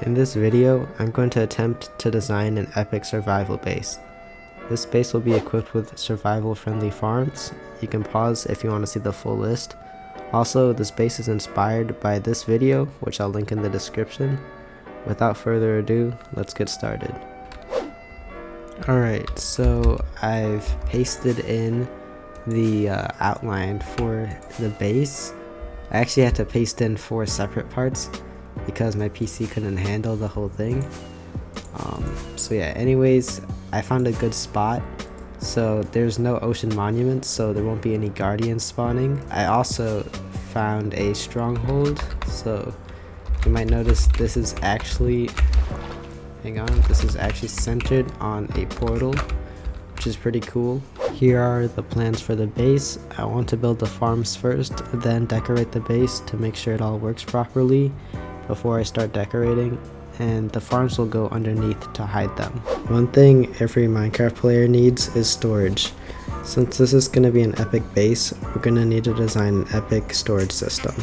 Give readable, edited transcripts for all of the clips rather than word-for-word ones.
In this video, I'm going to attempt to design an epic survival base. This base will be equipped with survival friendly farms. You can pause if you want to see the full list. Also, this base is inspired by this video, which I'll link in the description. Without further ado, let's get started. Alright, so I've pasted in the outline for the base. I actually had to paste in 4 separate parts because my PC couldn't handle the whole thing. So yeah, anyways, I found a good spot. So there's no ocean monuments, so there won't be any guardians spawning. I also found a stronghold, so you might notice this is actually, this is actually centered on a portal, which is pretty cool. Here are the plans for the base. I want to build the farms first, then decorate the base to make sure it all works properly before I start decorating, and the farms will go underneath to hide them. One thing every Minecraft player needs is storage. Since this is going to be an epic base, we're going to need to design an epic storage system.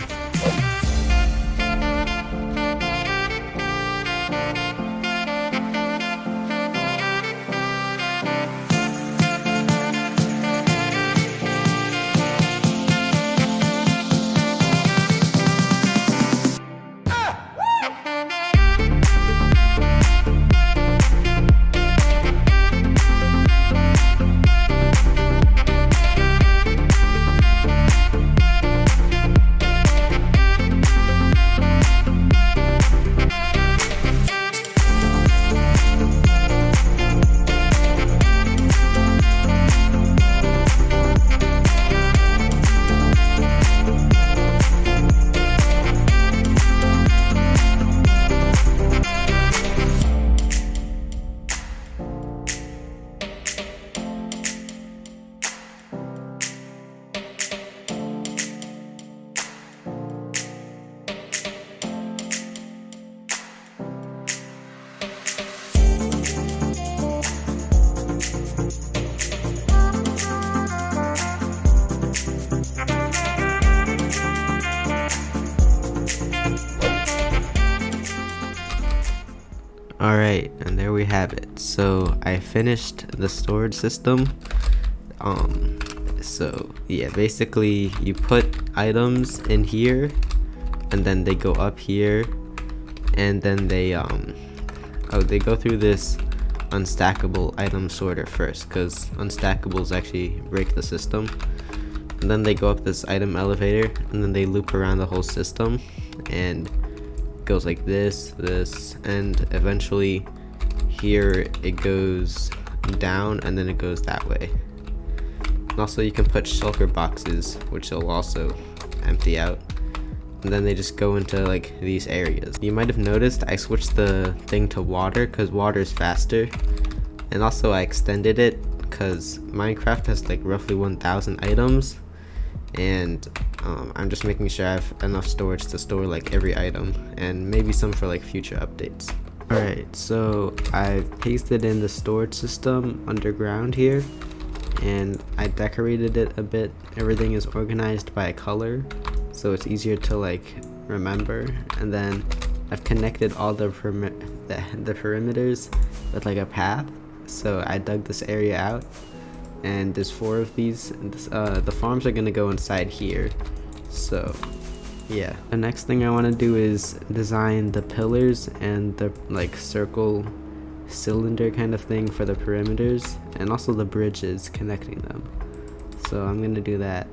Alright, and there we have it. So I finished the storage system. So yeah, basically you put items in here and then they go up here, and then they go through this unstackable item sorter first, because unstackables actually break the system. And then they go up this item elevator, and then they loop around the whole system, and goes like this, and eventually here it goes down, and then it goes that way. And also you can put shulker boxes, which will also empty out, and then they just go into like these areas. You might have noticed I switched the thing to water because water is faster, and also I extended it because Minecraft has like roughly 1,000 items, and I'm just making sure I have enough storage to store like every item, and maybe some for like future updates. Alright, so I've pasted in the storage system underground here, and I decorated it a bit. Everything is organized by a color, so it's easier to like remember. And then I've connected all the perimeters with like a path. So I dug this area out, and there's 4 of these. The farms are gonna go inside here. So yeah, the next thing I want to do is design the pillars and the like circle cylinder kind of thing for the perimeters, and also the bridges connecting them. So I'm gonna do that.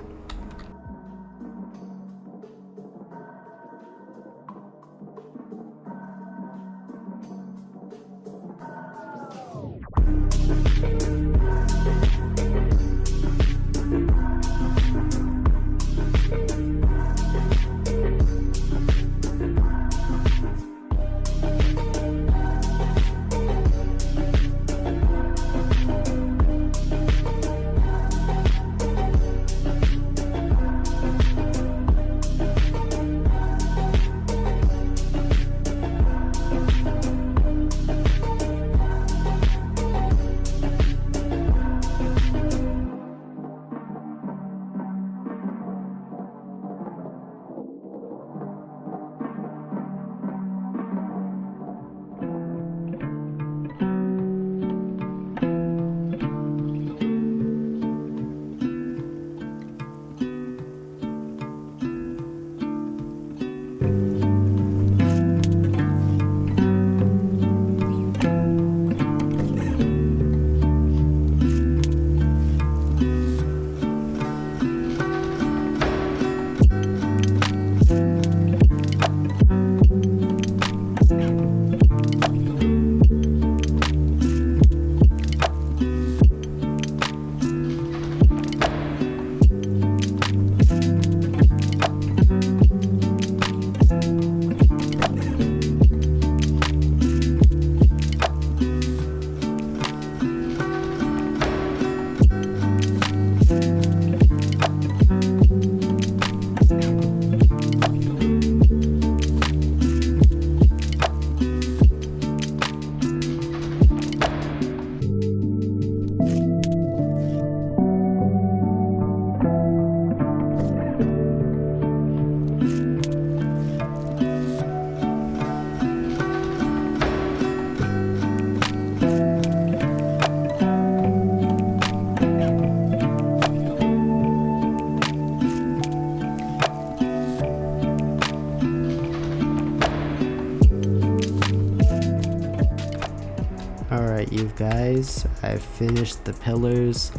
Alright, you guys, I've finished the pillars,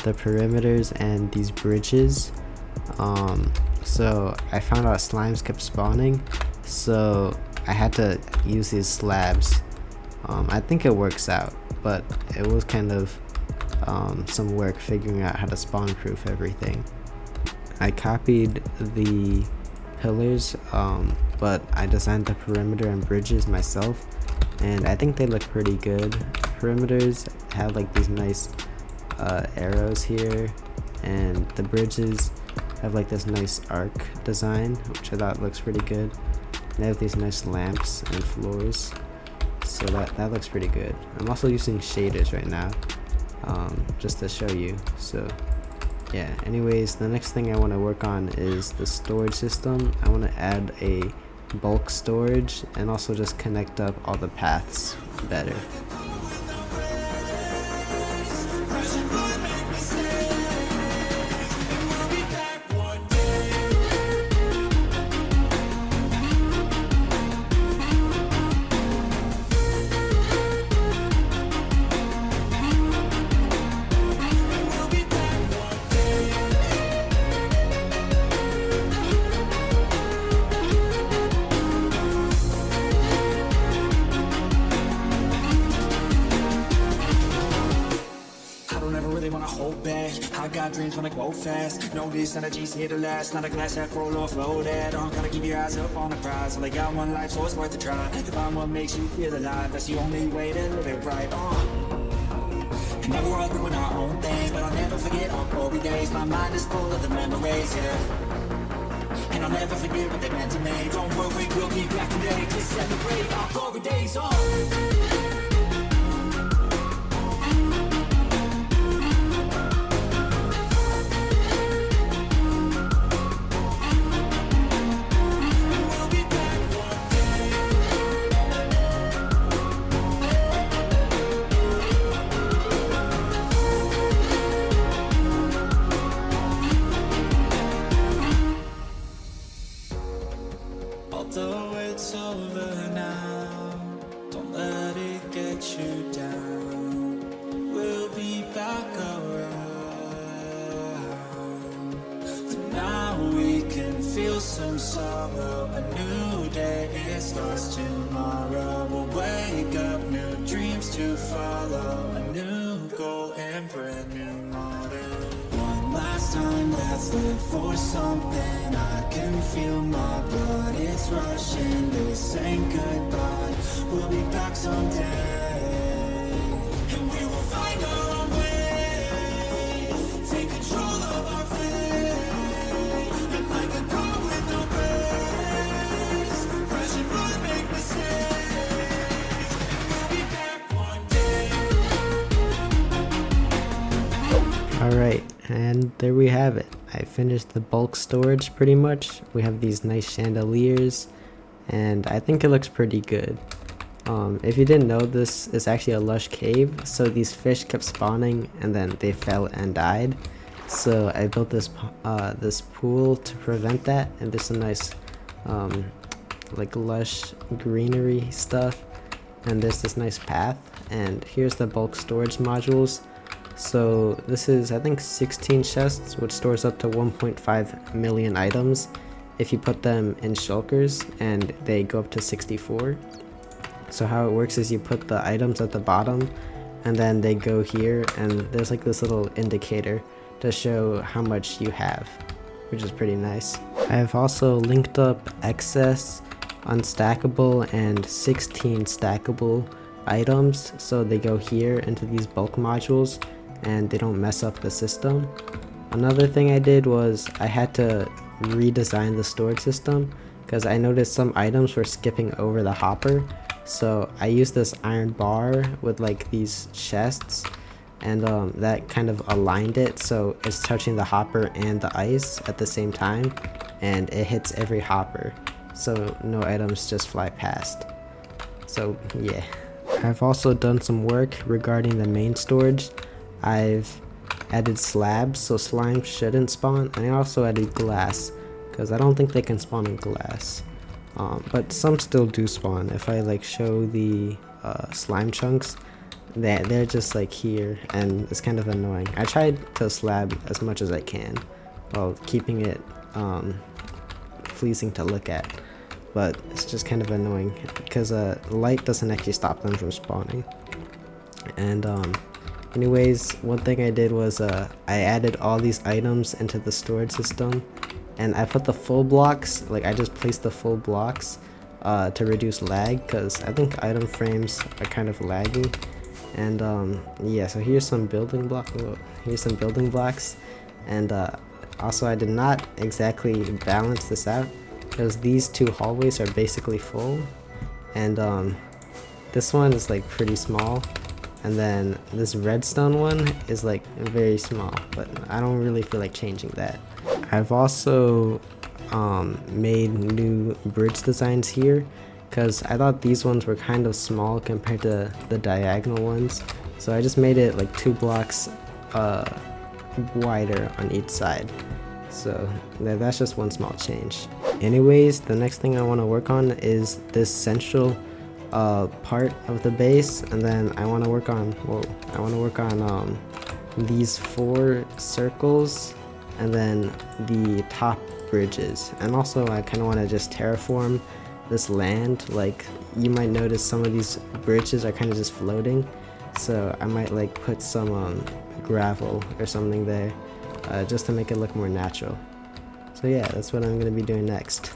the perimeters, and these bridges. So I found out slimes kept spawning, so I had to use these slabs. I think it works out, but it was kind of some work figuring out how to spawn proof everything. I copied the pillars, but I designed the perimeter and bridges myself, and I think they look pretty good. Perimeters have like these nice arrows here, and the bridges have like this nice arc design, which I thought looks pretty good. They have these nice lamps and floors, so that looks pretty good. I'm also using shaders right now, just to show you. So yeah, anyways, the next thing I want to work on is the storage system. I want to add a bulk storage and also just connect up all the paths better. I got dreams when I go fast. Know this energy's here to last. Not a glass half full or floated. Gotta keep your eyes up on the prize. Only got one life, so it's worth a try. To find what makes you feel alive, that's the only way to live it right. And now we're all doing our own things, but I'll never forget our glory days. My mind is full of the memories, yeah. And I'll never forget what they meant to me. Don't worry, we'll be back today to celebrate our glory days. Although it's over now, don't let it get you down. We'll be back around. So now we can feel some sorrow. A new day, it starts tomorrow. We'll wake up, new dreams to follow. A new goal and brand new motto. Last time, let's live for something. I can feel my blood, it's rushing. This ain't goodbye, we'll be back someday. And we will find our own way. Take control of our fate. And like a car with no brakes, crash and run, make mistakes. We'll be back one day. Alright, and there we have it. I finished the bulk storage pretty much. We have these nice chandeliers, and I think it looks pretty good. If you didn't know, this is actually a lush cave, so these fish kept spawning and then they fell and died. So I built this this pool to prevent that, and there's some nice like lush greenery stuff, and there's this nice path, and here's the bulk storage modules. So this is, I think, 16 chests, which stores up to 1.5 million items if you put them in shulkers, and they go up to 64. So how it works is you put the items at the bottom and then they go here, and there's like this little indicator to show how much you have, which is pretty nice. I have also linked up excess, unstackable, and 16 stackable items, so they go here into these bulk modules and they don't mess up the system. Another thing I did was I had to redesign the storage system because I noticed some items were skipping over the hopper. So I used this iron bar with like these chests, and that kind of aligned it so it's touching the hopper and the ice at the same time, and it hits every hopper so no items just fly past. So yeah. I've also done some work regarding the main storage. I've added slabs so slime shouldn't spawn, and I also added glass because I don't think they can spawn in glass. But some still do spawn. If I like show the slime chunks, they're just like here, and it's kind of annoying. I tried to slab as much as I can while keeping it pleasing to look at, but it's just kind of annoying because light doesn't actually stop them from spawning. And anyways, one thing I did was I added all these items into the storage system, and I put the full blocks, like I just placed the full blocks to reduce lag, because I think item frames are kind of laggy. And yeah, so here's some building blocks. And also I did not exactly balance this out because these two hallways are basically full, and this one is like pretty small, and then this redstone one is like very small, but I don't really feel like changing that. I've also made new bridge designs here because I thought these ones were kind of small compared to the diagonal ones, so I just made it like 2 blocks wider on each side. So that's just one small change. Anyways, the next thing I want to work on is this central part of the base, and then I want to work on these 4 circles, and then the top bridges. And also I kind of want to just terraform this land. Like, you might notice some of these bridges are kind of just floating, so I might like put some gravel or something there just to make it look more natural. So yeah, that's what I'm going to be doing next.